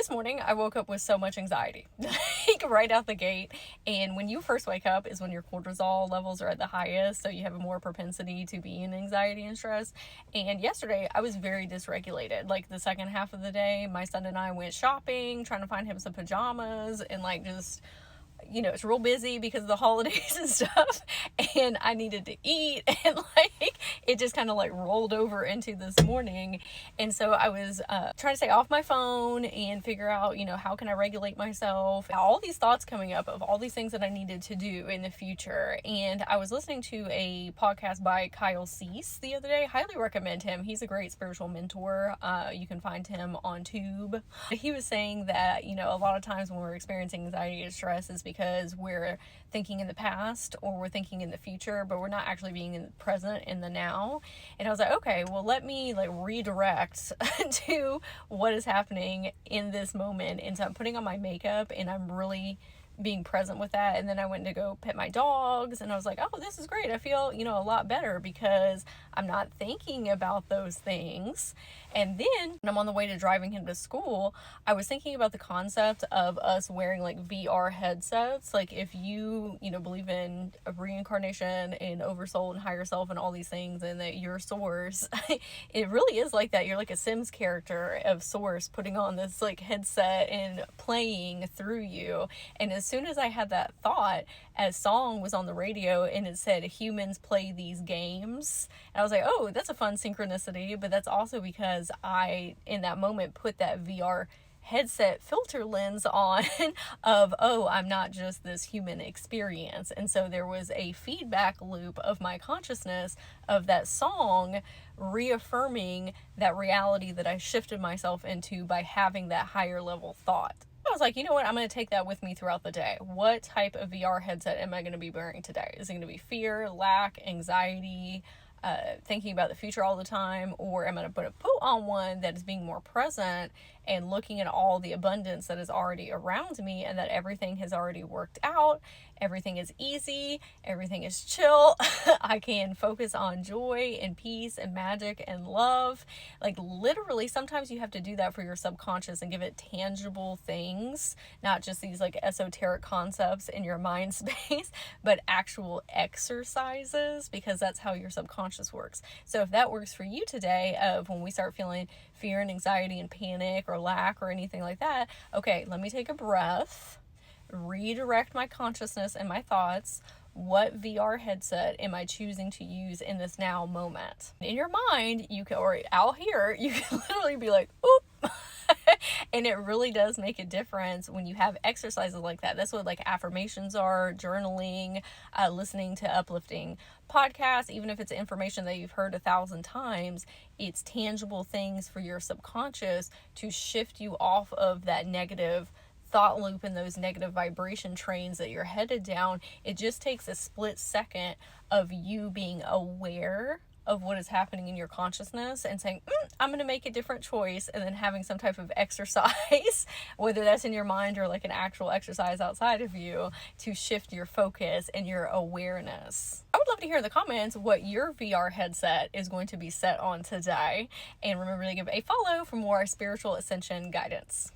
this morning I woke up with so much anxiety, like right out the gate. And when you first wake up is when your cortisol levels are at the highest, so you have a more propensity to be in anxiety and stress. And yesterday I was very dysregulated. Like the second half of the day, my son and I went shopping, trying to find him some pajamas, and like just, it's real busy because of the holidays and stuff, and I needed to eat, and like it just kind of like rolled over into this morning. And so I was trying to stay off my phone and figure out, how can I regulate myself, all these thoughts coming up of all these things that I needed to do in the future. And I was listening to a podcast by Kyle Cease the other day. Highly recommend him. He's a great spiritual mentor. You can find him on Tube. He was saying that, a lot of times when we're experiencing anxiety and stress is because we're thinking in the past or we're thinking in the future, but we're not actually being in the present, in the now. And I was like, okay, well, let me like redirect to what is happening in this moment. And so I'm putting on my makeup and I'm really being present with that. And then I went to go pet my dogs and I was like, oh, this is great. I feel, a lot better because I'm not thinking about those things. And then when I'm on the way to driving him to school, I was thinking about the concept of us wearing like VR headsets. Like if you, believe in a reincarnation and oversoul and higher self and all these things, and that you're source, it really is like that. You're like a Sims character of source putting on this like headset and playing through you. And as soon as I had that thought, a song was on the radio and it said humans play these games, and I was like, oh, that's a fun synchronicity. But that's also because I in that moment put that VR headset filter lens on of, oh, I'm not just this human experience. And so there was a feedback loop of my consciousness of that song reaffirming that reality that I shifted myself into by having that higher level thought. I was like, you know what? I'm going to take that with me throughout the day. What type of VR headset am I going to be wearing today? Is it going to be fear, lack, anxiety, thinking about the future all the time? Or am I going to put on one that is being more present and looking at all the abundance that is already around me and that everything has already worked out? Everything is easy. Everything is chill. I can focus on joy and peace and magic and love. Like literally, sometimes you have to do that for your subconscious and give it tangible things, not just these like esoteric concepts in your mind space, but actual exercises, because that's how your subconscious works. So if that works for you today, of when we start feeling fear and anxiety and panic or lack or anything like that, okay, let me take a breath, redirect my consciousness and my thoughts. What VR headset am I choosing to use in this now moment? In your mind, you can, or out here, you can literally be like, oop. And it really does make a difference when you have exercises like that. That's what like affirmations are, journaling, listening to uplifting podcasts. Even if it's information that you've heard 1,000 times, it's tangible things for your subconscious to shift you off of that negative thought loop and those negative vibration trains that you're headed down. It just takes a split second of you being aware of what is happening in your consciousness and saying, I'm going to make a different choice, and then having some type of exercise, whether that's in your mind or like an actual exercise outside of you, to shift your focus and your awareness. I would love to hear in the comments what your VR headset is going to be set on today. And remember to give a follow for more spiritual ascension guidance.